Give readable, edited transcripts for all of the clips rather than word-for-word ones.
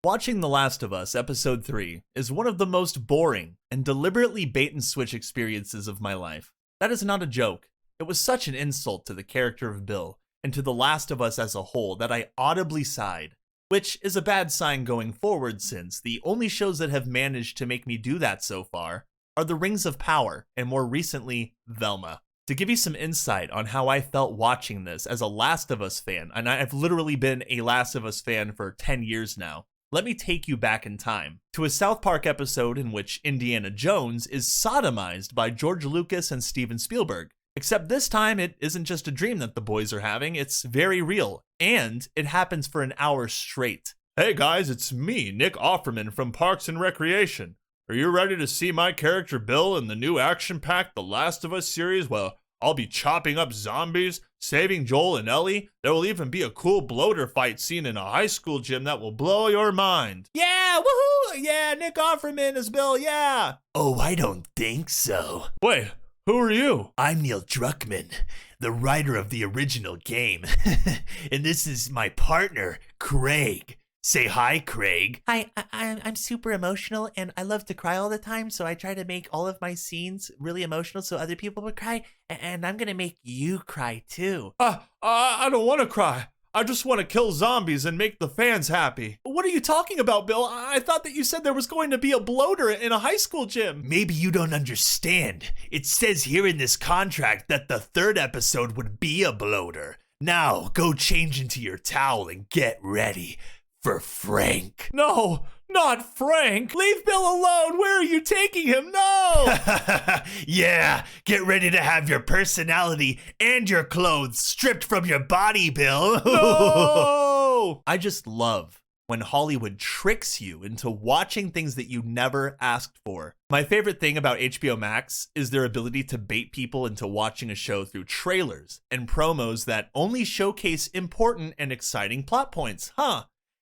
Watching The Last of Us Episode 3 is one of the most boring and deliberately bait-and-switch experiences of my life. That is not a joke. It was such an insult to the character of Bill and to The Last of Us as a whole that I audibly sighed, which is a bad sign going forward since the only shows that have managed to make me do that so far are The Rings of Power and more recently, Velma. To give you some insight on how I felt watching this as a Last of Us fan, and I've literally been a Last of Us fan for 10 years now, let me take you back in time to a South Park episode in which Indiana Jones is sodomized by George Lucas and Steven Spielberg. Except this time, it isn't just a dream that the boys are having, it's very real, and it happens for an hour straight. Hey guys, it's me, Nick Offerman from Parks and Recreation. Are you ready to see my character Bill in the new action-packed The Last of Us series? Well, I'll be chopping up zombies, saving Joel and Ellie. There will even be a cool bloater fight scene in a high school gym that will blow your mind. Yeah, woohoo! Yeah, Nick Offerman is Bill, yeah! Oh, I don't think so. Wait, who are you? I'm Neil Druckmann, the writer of the original game. And this is my partner, Craig. Say hi, Craig. Hi, I'm super emotional and I love to cry all the time, so I try to make all of my scenes really emotional so other people would cry, and I'm gonna make you cry too. I don't want to cry. I just want to kill zombies and make the fans happy. What are you talking about, Bill? I thought that you said there was going to be a bloater in a high school gym. Maybe you don't understand. It says here in this contract that the third episode would be a bloater. Now, go change into your towel and get ready for Frank. No, not Frank. Leave Bill alone. Where are you taking him? No. Yeah, get ready to have your personality and your clothes stripped from your body, Bill. No. I just love when Hollywood tricks you into watching things that you never asked for. My favorite thing about HBO Max is their ability to bait people into watching a show through trailers and promos that only showcase important and exciting plot points,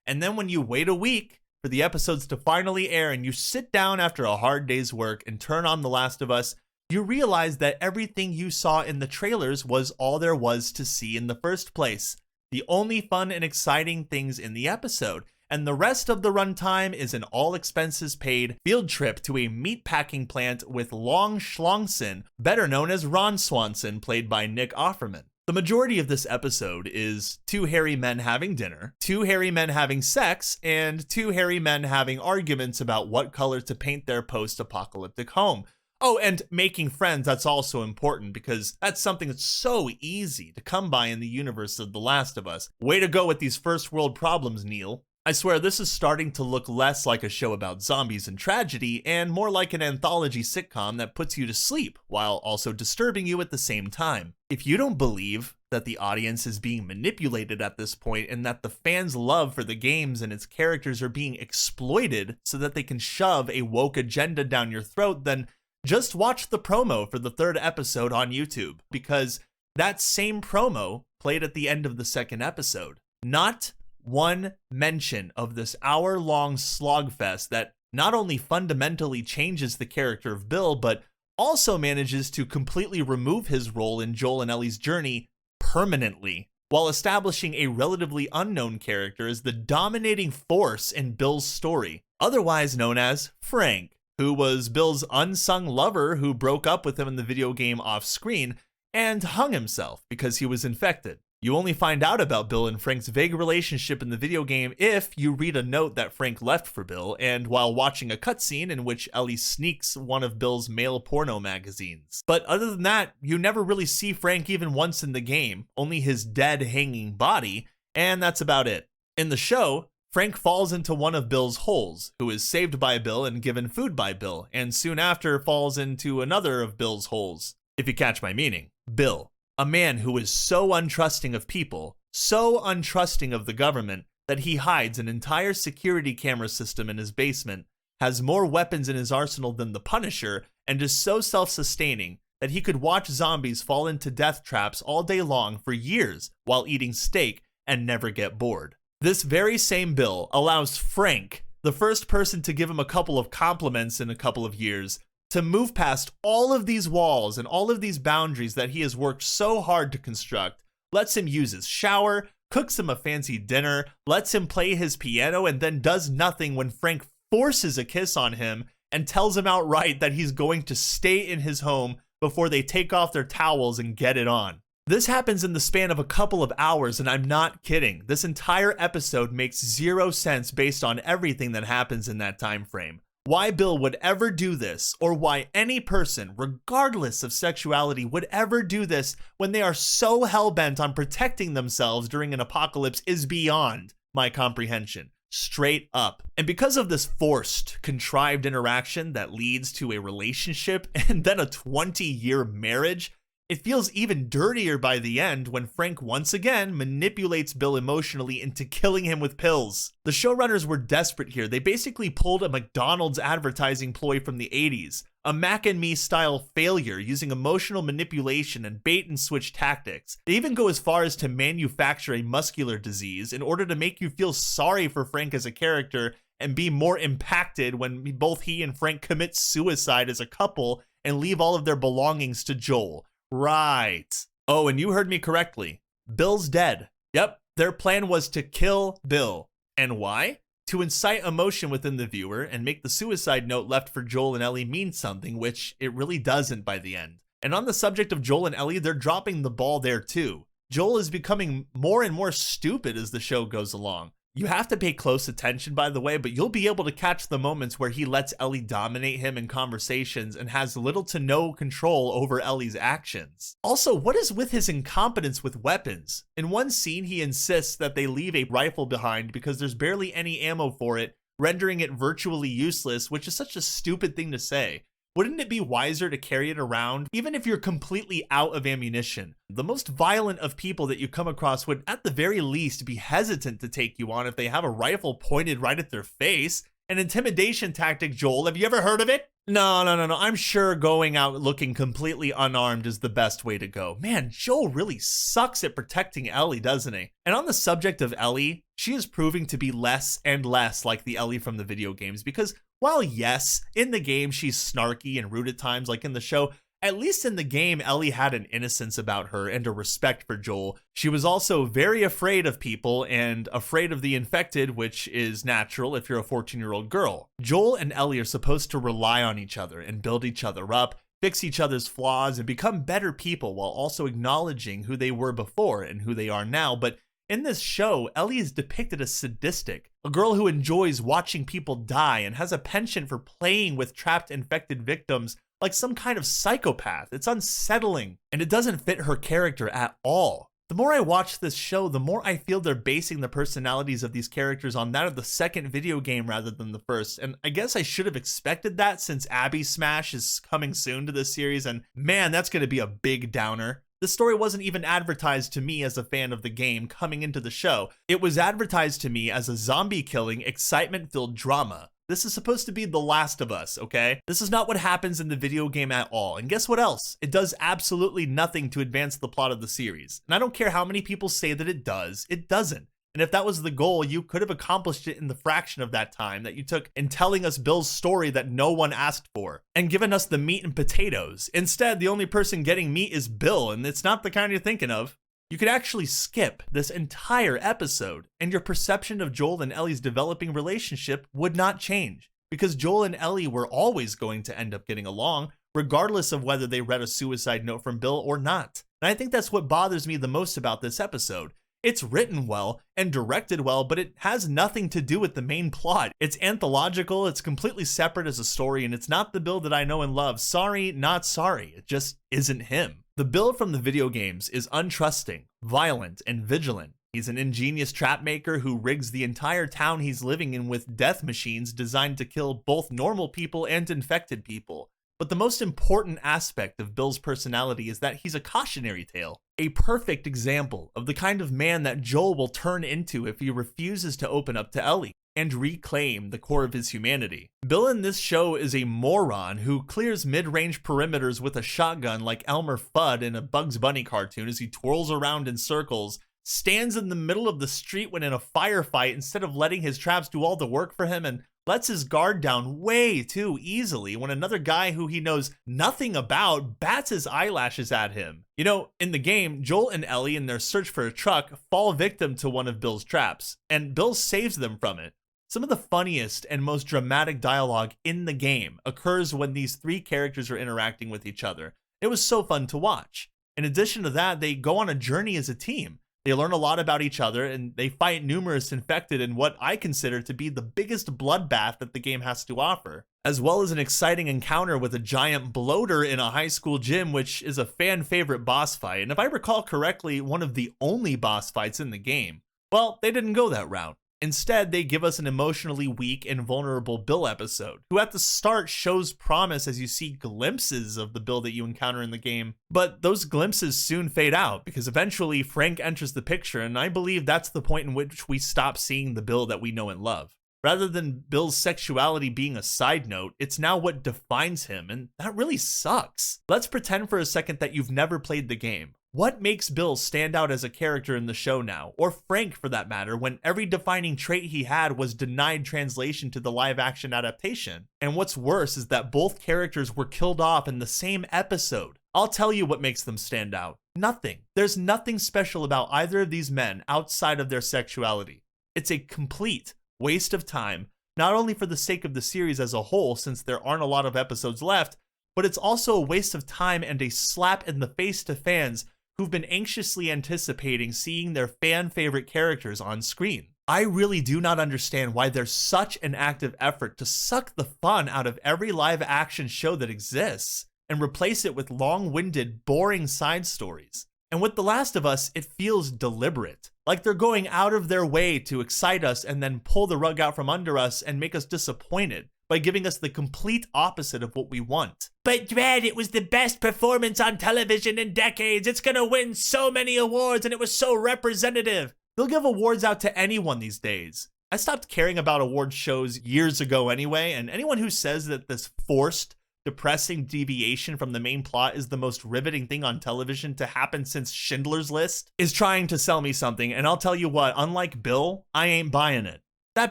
And then when you wait a week for the episodes to finally air and you sit down after a hard day's work and turn on The Last of Us, you realize that everything you saw in the trailers was all there was to see in the first place. The only fun and exciting things in the episode. And the rest of the runtime is an all-expenses-paid field trip to a meatpacking plant with Long Schlongson, better known as Ron Swanson, played by Nick Offerman. The majority of this episode is two hairy men having dinner, two hairy men having sex, and two hairy men having arguments about what color to paint their post-apocalyptic home. Oh, and making friends, that's also important because that's something that's so easy to come by in the universe of The Last of Us. Way to go with these first world problems, Neil. I swear this is starting to look less like a show about zombies and tragedy and more like an anthology sitcom that puts you to sleep while also disturbing you at the same time. If you don't believe that the audience is being manipulated at this point and that the fans' love for the games and its characters are being exploited so that they can shove a woke agenda down your throat, then just watch the promo for the third episode on YouTube, because that same promo played at the end of the second episode. Not one mention of this hour-long slogfest that not only fundamentally changes the character of Bill, but also manages to completely remove his role in Joel and Ellie's journey permanently, while establishing a relatively unknown character as the dominating force in Bill's story, otherwise known as Frank, who was Bill's unsung lover who broke up with him in the video game off-screen and hung himself because he was infected. You only find out about Bill and Frank's vague relationship in the video game if you read a note that Frank left for Bill and while watching a cutscene in which Ellie sneaks one of Bill's male porno magazines. But other than that, you never really see Frank even once in the game, only his dead hanging body, and that's about it. In the show, Frank falls into one of Bill's holes, who is saved by Bill and given food by Bill, and soon after falls into another of Bill's holes, if you catch my meaning. Bill, a man who is so untrusting of people, so untrusting of the government, that he hides an entire security camera system in his basement, has more weapons in his arsenal than the Punisher, and is so self-sustaining that he could watch zombies fall into death traps all day long for years while eating steak and never get bored. This very same Bill allows Frank, the first person to give him a couple of compliments in a couple of years, to move past all of these walls and all of these boundaries that he has worked so hard to construct, lets him use his shower, cooks him a fancy dinner, lets him play his piano, and then does nothing when Frank forces a kiss on him and tells him outright that he's going to stay in his home before they take off their towels and get it on. This happens in the span of a couple of hours, and I'm not kidding. This entire episode makes zero sense based on everything that happens in that time frame. Why Bill would ever do this, or why any person, regardless of sexuality, would ever do this when they are so hell-bent on protecting themselves during an apocalypse is beyond my comprehension. Straight up. And because of this forced, contrived interaction that leads to a relationship and then a 20-year marriage, it feels even dirtier by the end when Frank once again manipulates Bill emotionally into killing him with pills. The showrunners were desperate here. They basically pulled a McDonald's advertising ploy from the 80s, a Mac and Me style failure using emotional manipulation and bait and switch tactics. They even go as far as to manufacture a muscular disease in order to make you feel sorry for Frank as a character and be more impacted when both he and Frank commit suicide as a couple and leave all of their belongings to Joel. Right. Oh, and you heard me correctly. Bill's dead. Yep, their plan was to kill Bill. And why? To incite emotion within the viewer and make the suicide note left for Joel and Ellie mean something, which it really doesn't by the end. And on the subject of Joel and Ellie, they're dropping the ball there too. Joel is becoming more and more stupid as the show goes along. You have to pay close attention, by the way, but you'll be able to catch the moments where he lets Ellie dominate him in conversations and has little to no control over Ellie's actions. Also, what is with his incompetence with weapons? In one scene, he insists that they leave a rifle behind because there's barely any ammo for it, rendering it virtually useless, which is such a stupid thing to say. Wouldn't it be wiser to carry it around, even if you're completely out of ammunition? The most violent of people that you come across would, at the very least, be hesitant to take you on if they have a rifle pointed right at their face. An intimidation tactic, Joel. Have you ever heard of it? No. I'm sure going out looking completely unarmed is the best way to go. Man, Joel really sucks at protecting Ellie, doesn't he? And on the subject of Ellie, she is proving to be less and less like the Ellie from the video games because while yes, in the game she's snarky and rude at times like in the show, at least in the game Ellie had an innocence about her and a respect for Joel. She was also very afraid of people and afraid of the infected, which is natural if you're a 14-year-old girl. Joel and Ellie are supposed to rely on each other and build each other up, fix each other's flaws, and become better people while also acknowledging who they were before and who they are now. But in this show, Ellie is depicted as sadistic, a girl who enjoys watching people die and has a penchant for playing with trapped infected victims like some kind of psychopath. It's unsettling, and it doesn't fit her character at all. The more I watch this show, the more I feel they're basing the personalities of these characters on that of the second video game rather than the first, and I guess I should have expected that since Abby Smash is coming soon to this series, and man, that's going to be a big downer. The story wasn't even advertised to me as a fan of the game coming into the show. It was advertised to me as a zombie-killing, excitement-filled drama. This is supposed to be The Last of Us, okay? This is not what happens in the video game at all. And guess what else? It does absolutely nothing to advance the plot of the series. And I don't care how many people say that it doesn't. And if that was the goal, you could have accomplished it in the fraction of that time that you took in telling us Bill's story that no one asked for and given us the meat and potatoes. Instead, the only person getting meat is Bill, and it's not the kind you're thinking of. You could actually skip this entire episode, and your perception of Joel and Ellie's developing relationship would not change, because Joel and Ellie were always going to end up getting along, regardless of whether they read a suicide note from Bill or not. And I think that's what bothers me the most about this episode. It's written well and directed well, but it has nothing to do with the main plot. It's anthological, it's completely separate as a story, and it's not the Bill that I know and love. Sorry, not sorry. It just isn't him. The Bill from the video games is untrusting, violent, and vigilant. He's an ingenious trap maker who rigs the entire town he's living in with death machines designed to kill both normal people and infected people. But the most important aspect of Bill's personality is that he's a cautionary tale, a perfect example of the kind of man that Joel will turn into if he refuses to open up to Ellie and reclaim the core of his humanity. Bill in this show is a moron who clears mid-range perimeters with a shotgun like Elmer Fudd in a Bugs Bunny cartoon as he twirls around in circles, stands in the middle of the street when in a firefight instead of letting his traps do all the work for him, and lets his guard down way too easily when another guy who he knows nothing about bats his eyelashes at him. You know, in the game, Joel and Ellie in their search for a truck fall victim to one of Bill's traps, and Bill saves them from it. Some of the funniest and most dramatic dialogue in the game occurs when these three characters are interacting with each other. It was so fun to watch. In addition to that, they go on a journey as a team. They learn a lot about each other, and they fight numerous infected in what I consider to be the biggest bloodbath that the game has to offer, as well as an exciting encounter with a giant bloater in a high school gym, which is a fan favorite boss fight, and if I recall correctly, one of the only boss fights in the game. Well, they didn't go that route. Instead, they give us an emotionally weak and vulnerable Bill episode, who at the start shows promise as you see glimpses of the Bill that you encounter in the game, but those glimpses soon fade out because eventually Frank enters the picture, and I believe that's the point in which we stop seeing the Bill that we know and love. Rather than Bill's sexuality being a side note, it's now what defines him, and that really sucks. Let's pretend for a second that you've never played the game. What makes Bill stand out as a character in the show now, or Frank for that matter, when every defining trait he had was denied translation to the live-action adaptation? And what's worse is that both characters were killed off in the same episode. I'll tell you what makes them stand out. Nothing. There's nothing special about either of these men outside of their sexuality. It's a complete waste of time, not only for the sake of the series as a whole, since there aren't a lot of episodes left, but it's also a waste of time and a slap in the face to fans who've been anxiously anticipating seeing their fan favorite characters on screen. I really do not understand why there's such an active effort to suck the fun out of every live action show that exists and replace it with long-winded, boring side stories. And with The Last of Us, it feels deliberate, like they're going out of their way to excite us and then pull the rug out from under us and make us disappointed by giving us the complete opposite of what we want. But Dredd, it was the best performance on television in decades. It's gonna win so many awards and it was so representative. They'll give awards out to anyone these days. I stopped caring about award shows years ago anyway, and anyone who says that this forced, depressing deviation from the main plot is the most riveting thing on television to happen since Schindler's List is trying to sell me something, and I'll tell you what, unlike Bill, I ain't buying it. That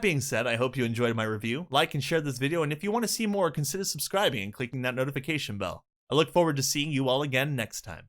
being said, I hope you enjoyed my review. Like and share this video, and if you want to see more, consider subscribing and clicking that notification bell. I look forward to seeing you all again next time.